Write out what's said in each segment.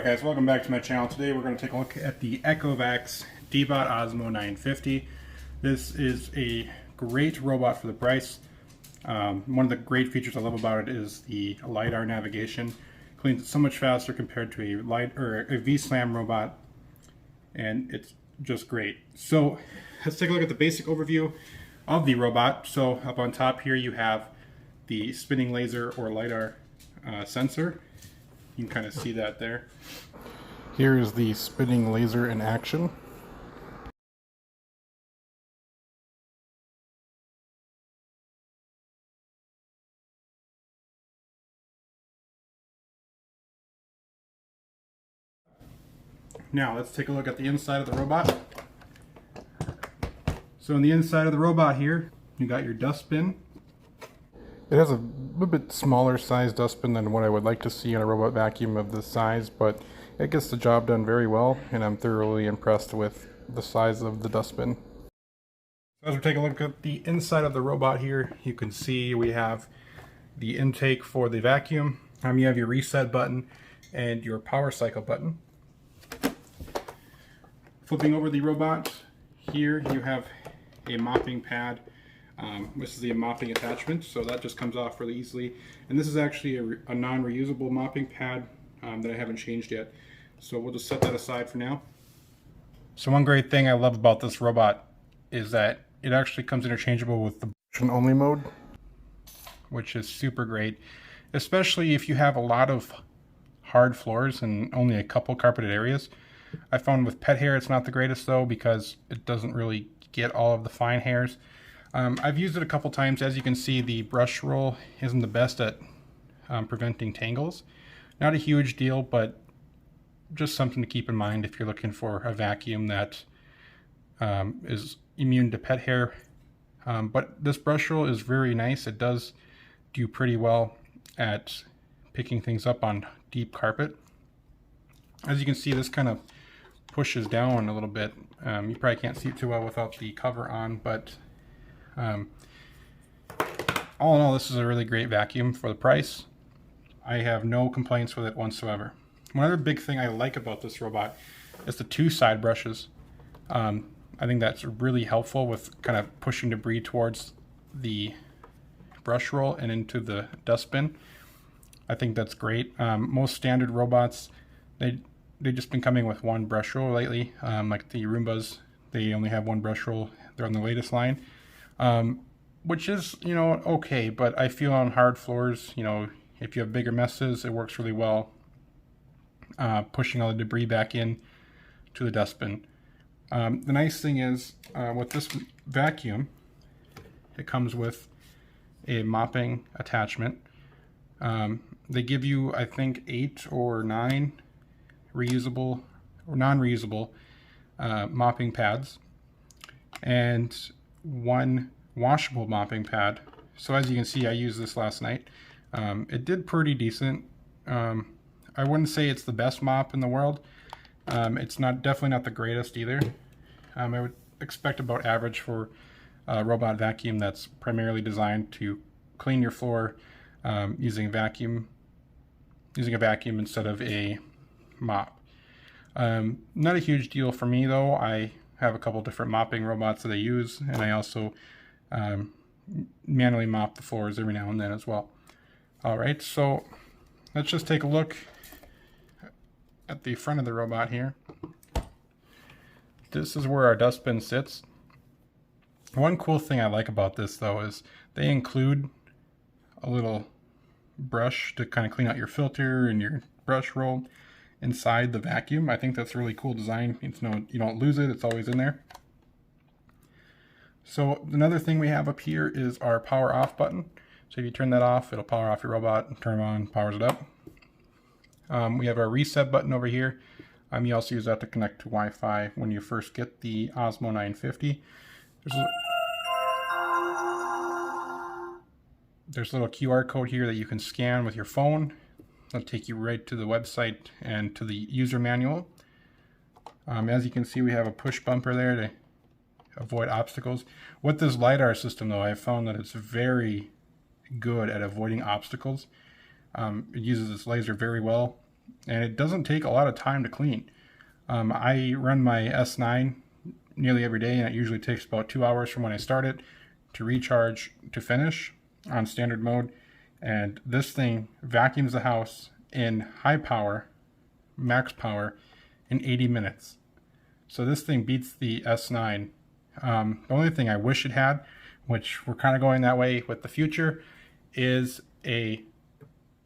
Alright guys, welcome back to my channel. Today we're going to take a look at the Ecovacs Deebot Ozmo 950. This is a great robot for the price. One of the great features I love about it is the LiDAR navigation. Cleans it so much faster compared to a V-Slam robot, and it's just great. So let's take a look at the basic overview of the robot. So up on top here you have the spinning laser or LiDAR sensor. You can kind of see that there. Here is the spinning laser in action. Now let's take a look at the inside of the robot. So in the inside of the robot here, you got your dustbin. It has a little bit smaller size dustbin than what I would like to see in a robot vacuum of this size, but it gets the job done very well, and I'm thoroughly impressed with the size of the dustbin. As we take a look at the inside of the robot here, you can see we have the intake for the vacuum. You have your reset button and your power cycle button. Flipping over the robot, here you have a mopping pad. This is the mopping attachment, so that just comes off really easily. And this is actually a non-reusable mopping pad that I haven't changed yet. So we'll just set that aside for now. So one great thing I love about this robot is that it actually comes interchangeable with the Only mode, which is super great, especially if you have a lot of hard floors and only a couple carpeted areas. I found with pet hair it's not the greatest though, because it doesn't really get all of the fine hairs. I've used it a couple times. As you can see, the brush roll isn't the best at preventing tangles. Not a huge deal, but just something to keep in mind if you're looking for a vacuum that is immune to pet hair. But this brush roll is very nice. It does do pretty well at picking things up on deep carpet. As you can see, this kind of pushes down a little bit. You probably can't see it too well without the cover on, but all in all, this is a really great vacuum for the price. I have no complaints with it whatsoever. One other big thing I like about this robot is the two side brushes. I think that's really helpful with kind of pushing debris towards the brush roll and into the dustbin. I think that's great. Most standard robots, they've just been coming with one brush roll lately. Like the Roombas, they only have one brush roll. They're on the latest line. Which is, okay, but I feel on hard floors, if you have bigger messes, it works really well, pushing all the debris back in to the dustbin. The nice thing is, with this vacuum, it comes with a mopping attachment. They give you, I think, 8 or 9 reusable or non-reusable mopping pads, and 1 washable mopping pad. So as you can see, I used this last night. It did pretty decent. I wouldn't say it's the best mop in the world. It's definitely not the greatest either. I would expect about average for a robot vacuum that's primarily designed to clean your floor using a vacuum instead of a mop. Not a huge deal for me though. I have a couple different mopping robots that I use, and I also manually mop the floors every now and then as well. Alright, so let's just take a look at the front of the robot here. This is where our dustbin sits. One cool thing I like about this though is they include a little brush to kind of clean out your filter and your brush roll inside the vacuum. I think that's a really cool design. You don't lose it, it's always in there. So another thing we have up here is our power off button. So if you turn that off, it'll power off your robot, and turn it on, powers it up. We have our reset button over here. You also use that to connect to Wi-Fi when you first get the Ozmo 950. There's a little QR code here that you can scan with your phone. That'll take you right to the website and to the user manual. As you can see, we have a push bumper there to avoid obstacles. With this LiDAR system though, I've found that it's very good at avoiding obstacles. It uses this laser very well. and it doesn't take a lot of time to clean. I run my S9 nearly every day, and it usually takes about 2 hours from when I start it to recharge to finish on standard mode. And this thing vacuums the house in high power, max power, in 80 minutes. So this thing beats the S9. The only thing I wish it had, which we're kind of going that way with the future, is a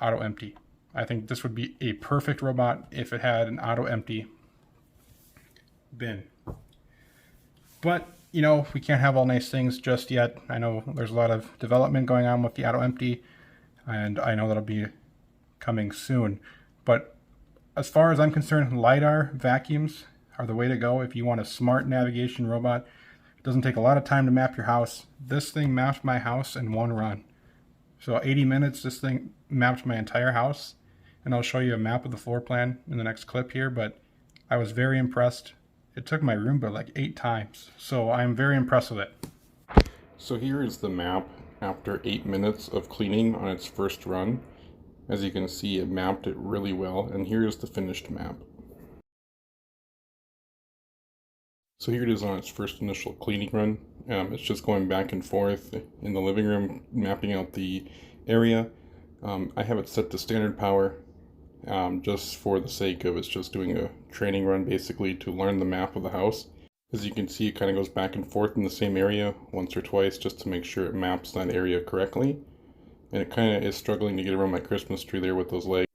auto empty. I think this would be a perfect robot if it had an auto empty bin. But, you know, we can't have all nice things just yet. I know there's a lot of development going on with the auto empty, and I know that'll be coming soon. But as far as I'm concerned, LiDAR vacuums are the way to go if you want a smart navigation robot. It doesn't take a lot of time to map your house. This thing mapped my house in one run. So 80 minutes, this thing mapped my entire house. And I'll show you a map of the floor plan in the next clip here, but I was very impressed. It took my Roomba like 8 times, so I'm very impressed with it. So here is the map after 8 minutes of cleaning on its first run. As you can see, it mapped it really well, and here is the finished map. So here it is on its first initial cleaning run. It's just going back and forth in the living room, mapping out the area. I have it set to standard power, just for the sake of it's just doing a training run basically to learn the map of the house. As you can see, it kind of goes back and forth in the same area once or twice just to make sure it maps that area correctly. And it kind of is struggling to get around my Christmas tree there with those legs.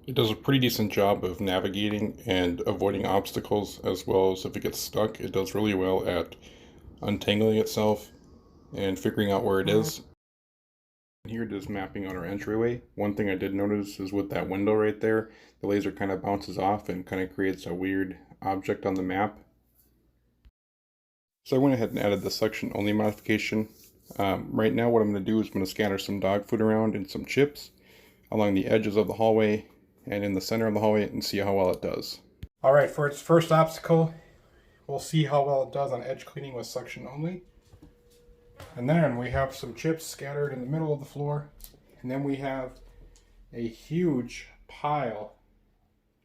It does a pretty decent job of navigating and avoiding obstacles, as well as if it gets stuck, it does really well at untangling itself and figuring out where it is. Here it is mapping out our entryway. One thing I did notice is with that window right there, the laser kind of bounces off and kind of creates a weird object on the map. So I went ahead and added the suction only modification. Right now what I'm going to do is I'm going to scatter some dog food around and some chips along the edges of the hallway and in the center of the hallway and see how well it does. Alright, for its first obstacle, we'll see how well it does on edge cleaning with suction only. And then we have some chips scattered in the middle of the floor. And then we have a huge pile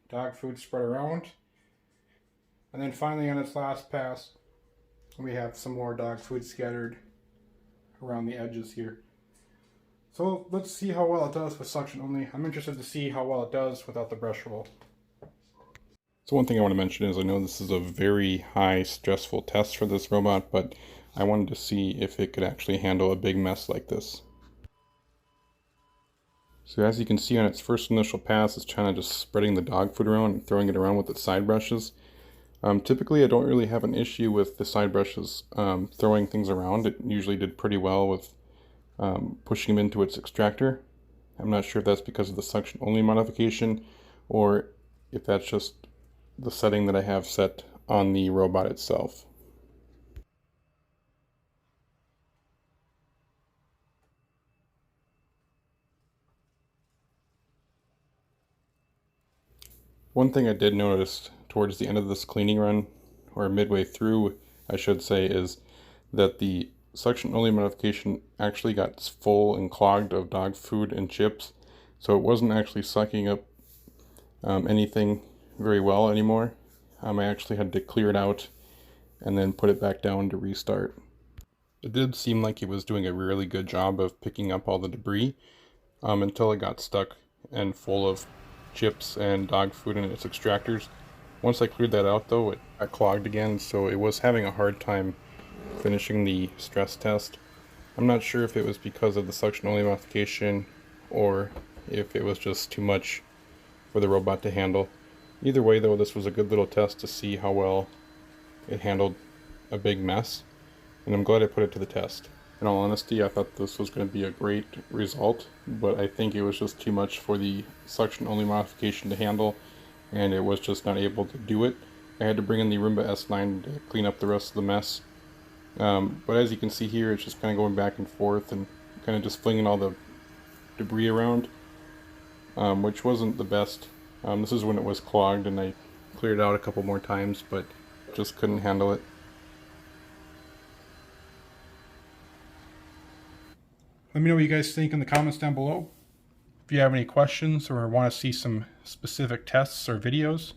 of dog food spread around. And then finally on its last pass, we have some more dog food scattered around the edges here. So let's see how well it does with suction only. I'm interested to see how well it does without the brush roll. So one thing I want to mention is I know this is a very high stressful test for this robot, but I wanted to see if it could actually handle a big mess like this. So as you can see on its first initial pass, it's kind of just spreading the dog food around and throwing it around with its side brushes. Typically I don't really have an issue with the side brushes throwing things around. It usually did pretty well with pushing them into its extractor. I'm not sure if that's because of the suction only modification or if that's just the setting that I have set on the robot itself. One thing I did notice towards the end of this cleaning run, or midway through I should say, is that the suction only modification actually got full and clogged of dog food and chips, so it wasn't actually sucking up anything very well anymore. I actually had to clear it out and then put it back down to restart. It did seem like it was doing a really good job of picking up all the debris until it got stuck and full of chips and dog food in its extractors. Once I cleared that out though, it got clogged again, so it was having a hard time finishing the stress test. I'm not sure if it was because of the suction only modification or if it was just too much for the robot to handle. Either way though, this was a good little test to see how well it handled a big mess, and I'm glad I put it to the test. In all honesty, I thought this was going to be a great result, but I think it was just too much for the suction only modification to handle, and it was just not able to do it. I had to bring in the Roomba S9 to clean up the rest of the mess. But as you can see here, it's just kind of going back and forth and kind of just flinging all the debris around, which wasn't the best. This is when it was clogged, and I cleared it out a couple more times, but just couldn't handle it. Let me know what you guys think in the comments down below. If you have any questions or want to see some specific tests or videos,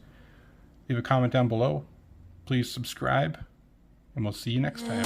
leave a comment down below. Please subscribe, and we'll see you next time.